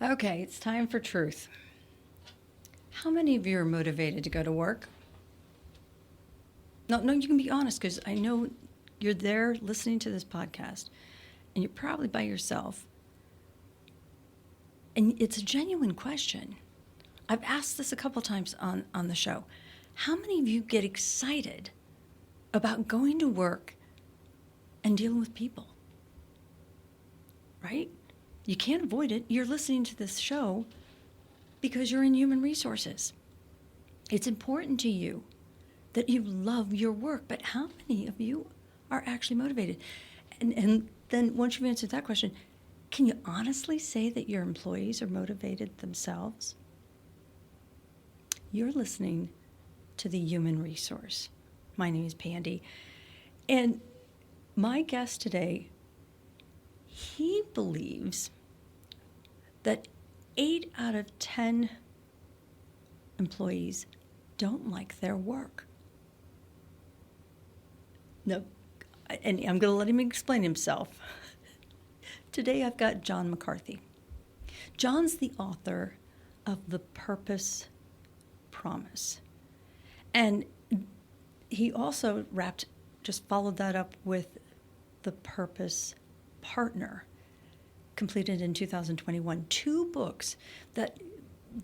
Okay, it's time for truth. How many of you are motivated to go to work? No, you can be honest, because I know you're there listening to this podcast, and you're probably by yourself. And it's a genuine question. I've asked this a couple times on the show. How many of you get excited about going to work and dealing with people? Right? You can't avoid it. You're listening to this show because you're in human resources. It's important to you that you love your work, but how many of you are actually motivated? And then once you've answered that question, can you honestly say that your employees are motivated themselves? You're listening to The Human Resource. My name is Pandy. And my guest today, he believes that 8 out of 10 employees don't like their work. No, and I'm going to let him explain himself. Today I've got John McCarty. John's the author of The Purpose Promise. And he also just followed that up with The Purpose Partner, completed in 2021. 2 books that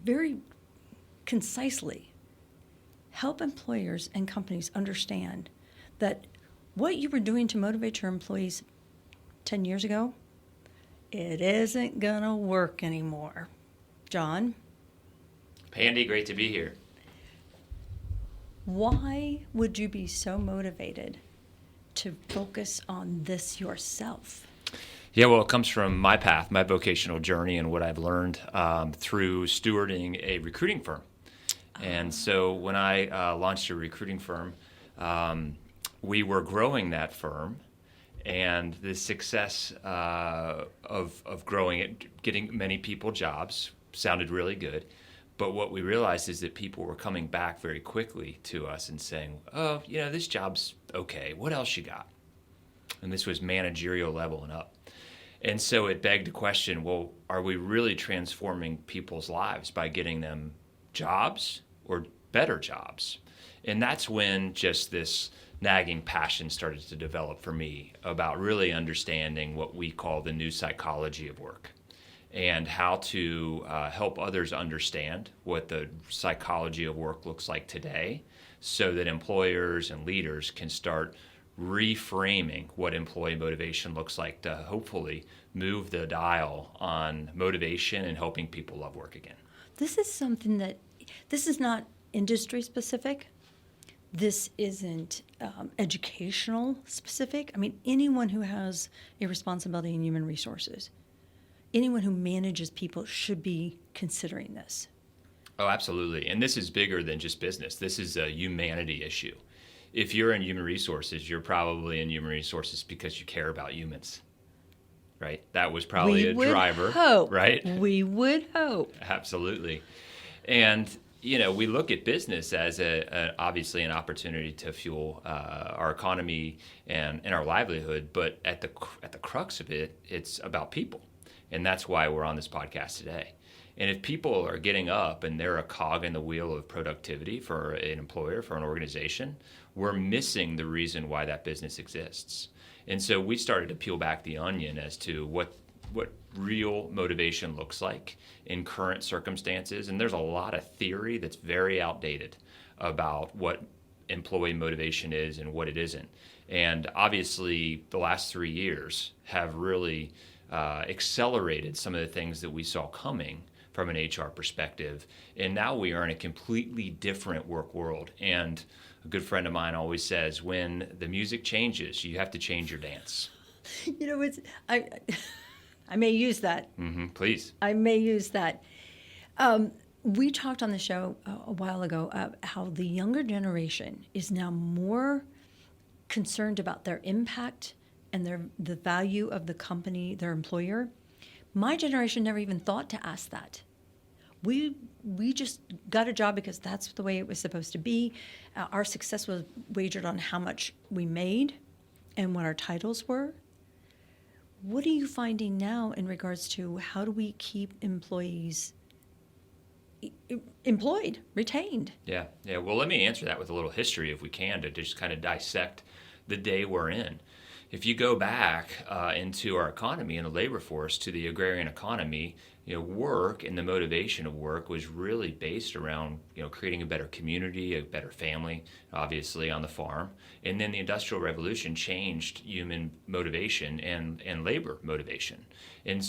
very concisely help employers and companies understand that what you were doing to motivate your employees 10 years ago, it isn't going to work anymore. John? Pandy, great to be here. Why would you be so motivated to focus on this yourself? Yeah, well, it comes from my path, my vocational journey, and what I've learned through stewarding a recruiting firm. And so when I launched a recruiting firm, we were growing that firm, and the success of growing it, getting many people jobs, sounded really good. But what we realized is that people were coming back very quickly to us and saying, oh, this job's okay. What else you got? And this was managerial level and up. And so it begged the question, well, are we really transforming people's lives by getting them jobs or better jobs? And that's when just this nagging passion started to develop for me about really understanding what we call the new psychology of work, and how to help others understand what the psychology of work looks like today, so that employers and leaders can start reframing what employee motivation looks like to hopefully move the dial on motivation and helping people love work again. This is not industry specific. This isn't educational specific. I mean, anyone who has a responsibility in human resources, anyone who manages people should be considering this. Oh, absolutely. And this is bigger than just business. This is a humanity issue. If you're in human resources, you're probably in human resources because you care about humans, right? That was probably a driver, right? We would hope. Absolutely. And, we look at business as obviously an opportunity to fuel our economy and our livelihood. But at the crux of it, it's about people. And that's why we're on this podcast today. And if people are getting up and they're a cog in the wheel of productivity for an employer, for an organization, we're missing the reason why that business exists. And so we started to peel back the onion as to what real motivation looks like in current circumstances. And there's a lot of theory that's very outdated about what employee motivation is and what it isn't. And obviously, the last 3 years have really accelerated some of the things that we saw coming from an HR perspective. And now we are in a completely different work world. And a good friend of mine always says, when the music changes, you have to change your dance. I may use that. Mm-hmm, please. I may use that. We talked on the show a while ago how the younger generation is now more concerned about their impact and the value of the company, their employer. My generation never even thought to ask that. We just got a job because that's the way it was supposed to be. Our success was wagered on how much we made and what our titles were. What are you finding now in regards to how do we keep employees employed, retained? Yeah. Well, let me answer that with a little history, if we can, to just kind of dissect the day we're in. If you go back into our economy and the labor force to the agrarian economy, work and the motivation of work was really based around, creating a better community, a better family, obviously on the farm. And then the Industrial Revolution changed human motivation and labor motivation. And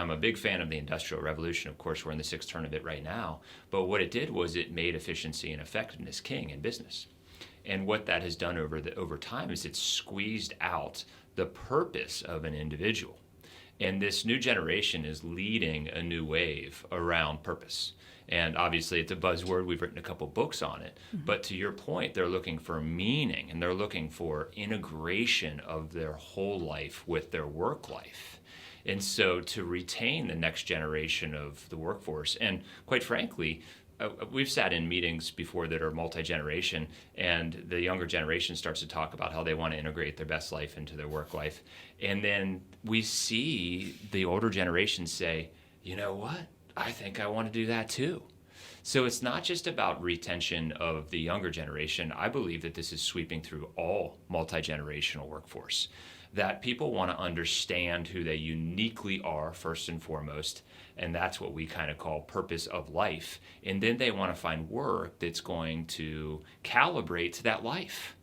I'm a big fan of the Industrial Revolution. Of course, we're in the sixth turn of it right now. But what it did was it made efficiency and effectiveness king in business. And what that has done over time is it's squeezed out the purpose of an individual. And this new generation is leading a new wave around purpose. And obviously it's a buzzword. We've written a couple books on it. Mm-hmm. But to your point, they're looking for meaning, and they're looking for integration of their whole life with their work life. And so to retain the next generation of the workforce, and quite frankly, we've sat in meetings before that are multi-generation, and the younger generation starts to talk about how they want to integrate their best life into their work life. And then we see the older generation say, you know what, I think I want to do that too. So it's not just about retention of the younger generation. I believe that this is sweeping through all multi-generational workforce, that people want to understand who they uniquely are first and foremost, and that's what we kind of call purpose of life. And then they want to find work that's going to calibrate to that life.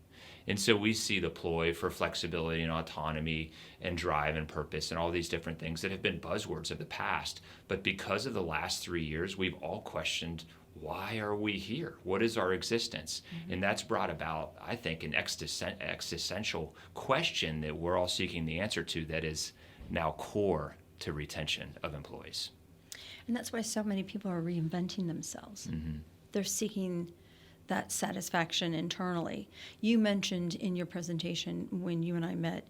And so we see the ploy for flexibility and autonomy and drive and purpose and all these different things that have been buzzwords of the past. But because of the last 3 years, we've all questioned, why are we here? What is our existence? Mm-hmm. And that's brought about, I think, an existential question that we're all seeking the answer to that is now core to retention of employees. And that's why so many people are reinventing themselves. Mm-hmm. They're seeking that satisfaction internally. You mentioned in your presentation when you and I met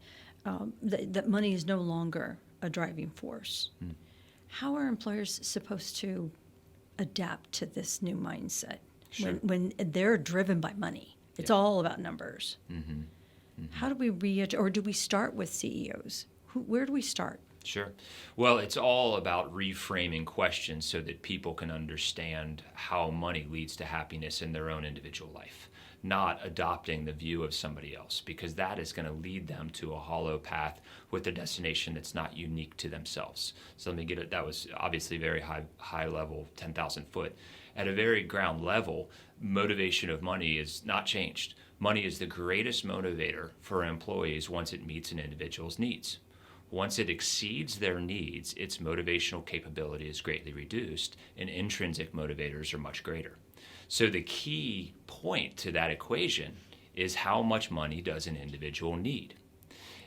that money is no longer a driving force. Mm. How are employers supposed to adapt to this new mindset? Sure. When they're driven by money? It's all about numbers. Mm-hmm. Mm-hmm. How do we or do we start with CEOs? Where do we start? Sure. Well, it's all about reframing questions so that people can understand how money leads to happiness in their own individual life, not adopting the view of somebody else, because that is going to lead them to a hollow path with a destination that's not unique to themselves. So let me get it. That was obviously very high level, 10,000 foot. At a very ground level, motivation of money is not changed. Money is the greatest motivator for employees once it meets an individual's needs. Once it exceeds their needs, its motivational capability is greatly reduced, and intrinsic motivators are much greater. So the key point to that equation is how much money does an individual need?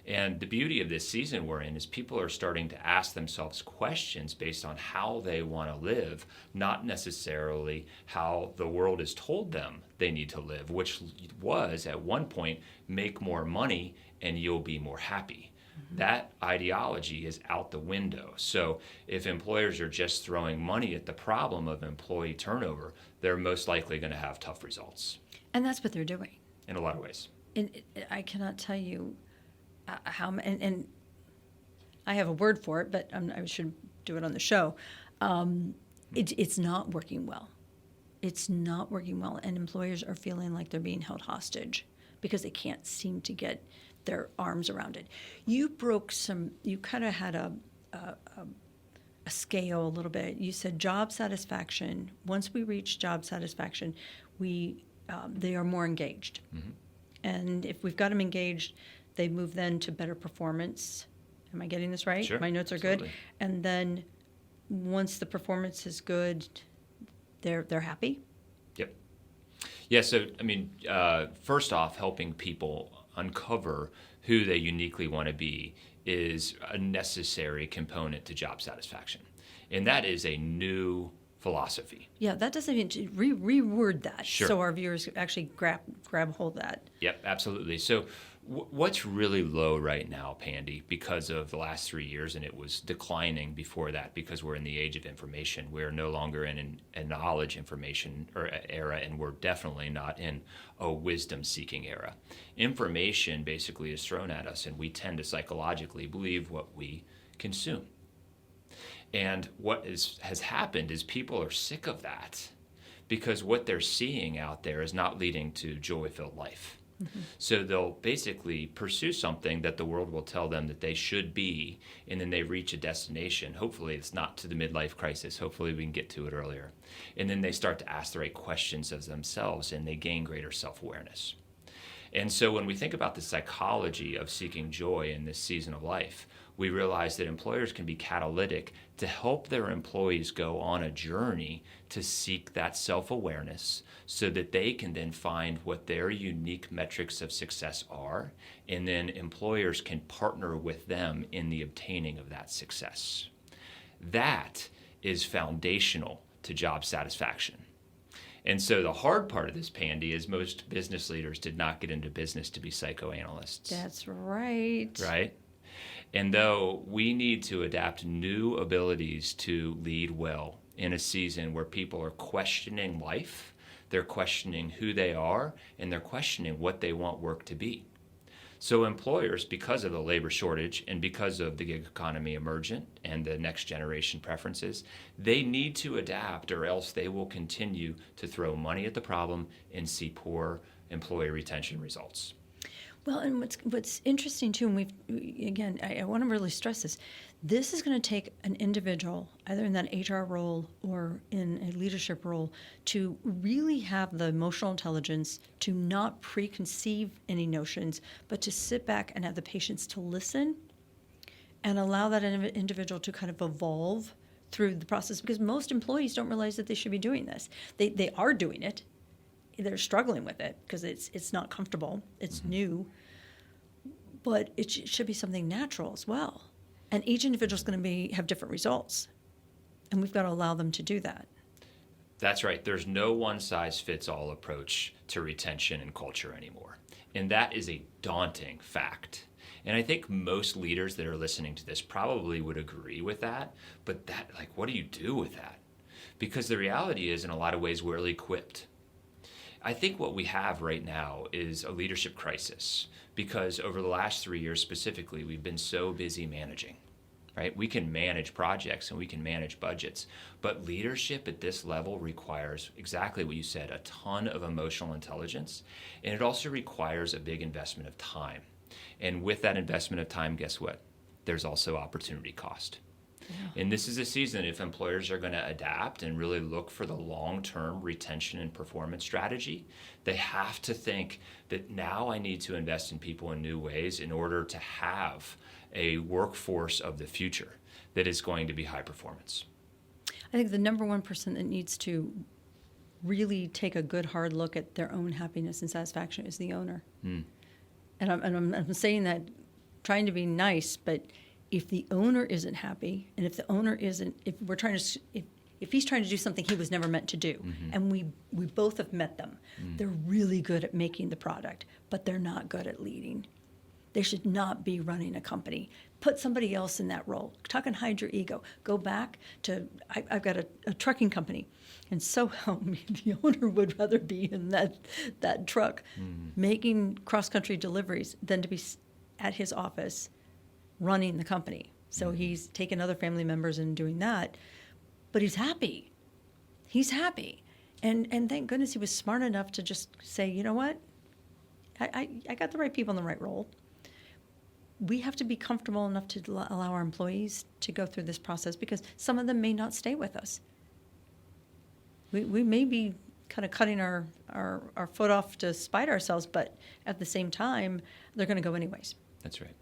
And the beauty of this season we're in is people are starting to ask themselves questions based on how they want to live, not necessarily how the world has told them they need to live, which was at one point, make more money and you'll be more happy. That ideology is out the window. So if employers are just throwing money at the problem of employee turnover, they're most likely going to have tough results. And that's what they're doing. In a lot of ways. And I cannot tell you how, and I have a word for it, but I should do it on the show. It's not working well. It's not working well. And employers are feeling like they're being held hostage because they can't seem to get their arms around it. You kind of had a scale a little bit. You said job satisfaction. Once we reach job satisfaction, they are more engaged. Mm-hmm. And if we've got them engaged, they move then to better performance. Am I getting this right? Sure, my notes are absolutely. Good. And then once the performance is good, they're happy? Yep. Yeah, so, first off, helping people uncover who they uniquely want to be is a necessary component to job satisfaction. And that is a new philosophy. Yeah, that doesn't even reword that. Sure. So our viewers actually grab hold of that. Yep, absolutely. So What's really low right now, Pandy, because of the last 3 years, and it was declining before that because we're in the age of information. We're no longer in a knowledge information or era, and we're definitely not in a wisdom-seeking era. Information basically is thrown at us, and we tend to psychologically believe what we consume. And what has happened is people are sick of that because what they're seeing out there is not leading to joy-filled life. Mm-hmm. So they'll basically pursue something that the world will tell them that they should be, and then they reach a destination. Hopefully it's not to the midlife crisis. Hopefully we can get to it earlier. And then they start to ask the right questions of themselves, and they gain greater self-awareness. And so when we think about the psychology of seeking joy in this season of life, we realize that employers can be catalytic to help their employees go on a journey to seek that self-awareness so that they can then find what their unique metrics of success are, and then employers can partner with them in the obtaining of that success. That is foundational to job satisfaction. And so the hard part of this, Pandy, is most business leaders did not get into business to be psychoanalysts. That's right. Right? And though we need to adapt new abilities to lead well in a season where people are questioning life, they're questioning who they are, and they're questioning what they want work to be. So employers, because of the labor shortage and because of the gig economy emergent and the next generation preferences, they need to adapt, or else they will continue to throw money at the problem and see poor employee retention results. Well, and what's interesting too, and I want to really stress this. This is going to take an individual, either in that HR role or in a leadership role, to really have the emotional intelligence to not preconceive any notions, but to sit back and have the patience to listen and allow that individual to kind of evolve through the process. Because most employees don't realize that they should be doing this. They are doing it. They're struggling with it because it's not comfortable. It's new. But it should be something natural as well. And each individual is going to have different results. And we've got to allow them to do that. That's right. There's no one-size-fits-all approach to retention and culture anymore. And that is a daunting fact. And I think most leaders that are listening to this probably would agree with that. But what do you do with that? Because the reality is, in a lot of ways, we're ill-equipped. I think what we have right now is a leadership crisis because over the last 3 years specifically, we've been so busy managing, right? We can manage projects and we can manage budgets, but leadership at this level requires exactly what you said, a ton of emotional intelligence, and it also requires a big investment of time. And with that investment of time, guess what? There's also opportunity cost. Yeah. And this is a season, if employers are going to adapt and really look for the long-term retention and performance strategy, they have to think that now I need to invest in people in new ways in order to have a workforce of the future that is going to be high performance. I think the number one person that needs to really take a good hard look at their own happiness and satisfaction is the owner. And I'm saying that trying to be nice, but if the owner isn't happy, and if he's trying to do something he was never meant to do, and we both have met them, they're really good at making the product, but they're not good at leading. They should not be running a company. Put somebody else in that role. Tuck and hide your ego. Go back to, I've got a trucking company, and so help me, the owner would rather be in that truck making cross-country deliveries than to be at his office running the company. So he's taking other family members and doing that, but he's happy. He's happy. And thank goodness he was smart enough to just say, you know what? I got the right people in the right role. We have to be comfortable enough to allow our employees to go through this process because some of them may not stay with us. We may be kind of cutting our foot off to spite ourselves, but at the same time, they're going to go anyways. That's right.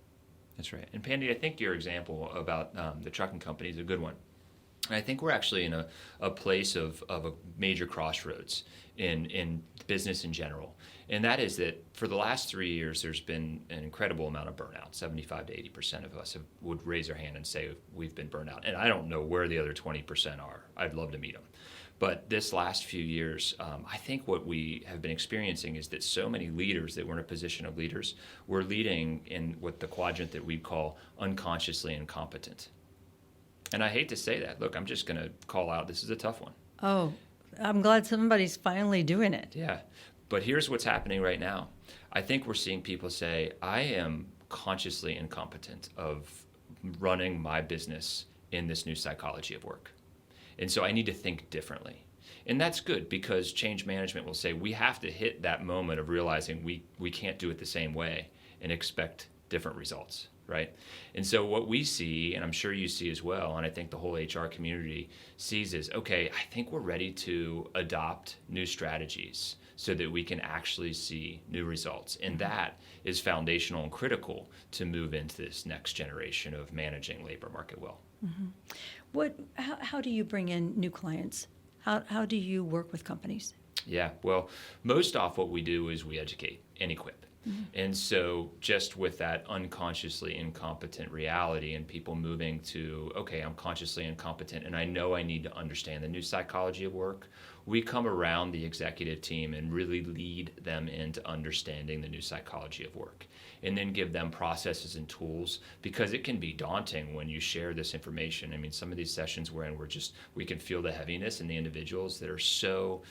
That's right. And Pandy, I think your example about the trucking company is a good one. I think we're actually in a place of a major crossroads in business in general. And that is that for the last 3 years, there's been an incredible amount of burnout. 75 to 80% of us would raise their hand and say we've been burned out. And I don't know where the other 20% are. I'd love to meet them. But this last few years, I think what we have been experiencing is that so many leaders that were in a position of leaders were leading in what the quadrant that we call unconsciously incompetent. And I hate to say that. Look, I'm just going to call out, this is a tough one. Oh, I'm glad somebody's finally doing it. Yeah. But here's what's happening right now. I think we're seeing people say, I am consciously incompetent of running my business in this new psychology of work. And so I need to think differently. And that's good, because change management will say we have to hit that moment of realizing we can't do it the same way and expect different results, right? And so what we see, and I'm sure you see as well, and I think the whole HR community sees, is, okay, I think we're ready to adopt new strategies so that we can actually see new results. And that is foundational and critical to move into this next generation of managing labor market well. How do you bring in new clients? How do you work with companies? Yeah, well, most off what we do is we educate and equip. And so just with that unconsciously incompetent reality and people moving to, okay, I'm consciously incompetent and I know I need to understand the new psychology of work, we come around the executive team and really lead them into understanding the new psychology of work, and then give them processes and tools, because it can be daunting when you share this information. I mean, some of these sessions we're in, we can feel the heaviness in the individuals that are so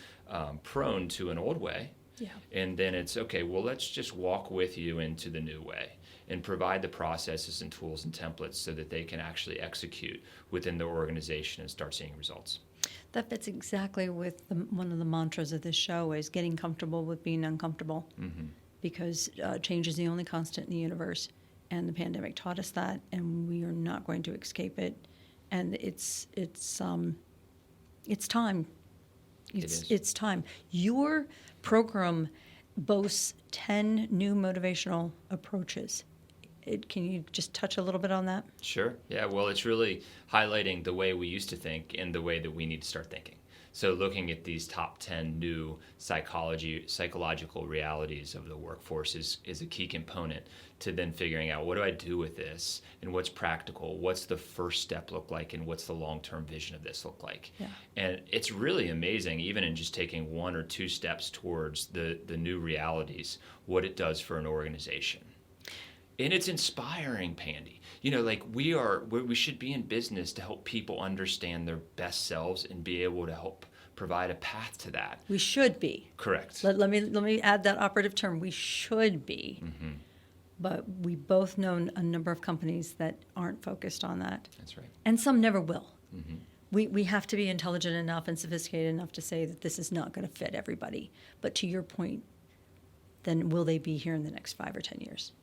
prone to an old way. Yeah. And then it's, okay, well, let's just walk with you into the new way and provide the processes and tools and templates so that they can actually execute within their organization and start seeing results. That fits exactly with one of the mantras of this show, is getting comfortable with being uncomfortable. Because change is the only constant in the universe, and the pandemic taught us that, and we are not going to escape it. And it's time. It's time. Your program boasts 10 new motivational approaches. Can you just touch a little bit on that? Sure. Yeah, well, it's really highlighting the way we used to think and the way that we need to start thinking. So looking at these top 10 new psychological realities of the workforce is a key component to then figuring out, what do I do with this, and what's practical, what's the first step look like, and what's the long-term vision of this look like. Yeah. And it's really amazing, even in just taking one or two steps towards the new realities, what it does for an organization. And it's inspiring, Pandy. You know, like we should be in business to help people understand their best selves and be able to help provide a path to that. We should be. Correct. Let me add that operative term. We should be. But we both know a number of companies that aren't focused on that. That's right. And some never will. We have to be intelligent enough and sophisticated enough to say that this is not going to fit everybody. But to your point, then will they be here in the next 5 or 10 years?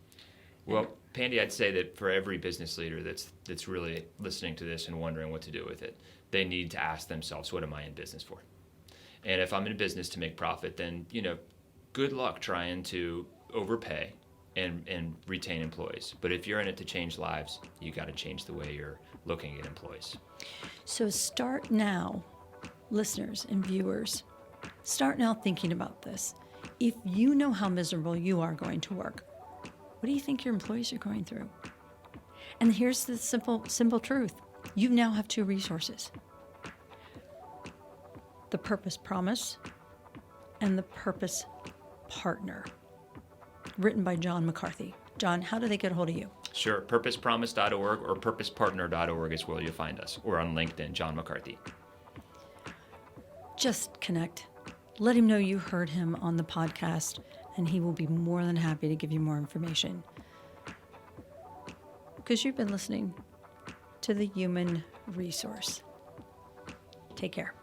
Well, Pandy, I'd say that for every business leader that's really listening to this and wondering what to do with it, they need to ask themselves, what am I in business for? And if I'm in business to make profit, then, good luck trying to overpay and retain employees. But if you're in it to change lives, you got to change the way you're looking at employees. So start now, listeners and viewers, start now thinking about this. If you know how miserable you are going to work, what do you think your employees are going through? And here's the simple truth. You now have 2 resources. The Purpose Promise and the Purpose Partner, written by John McCarty. John, how do they get a hold of you? Sure. purposepromise.org or purposepartner.org is where you'll find us, or on LinkedIn, John McCarty. Just connect. Let him know you heard him on the podcast, and he will be more than happy to give you more information. Because you've been listening to The Human Resource. Take care.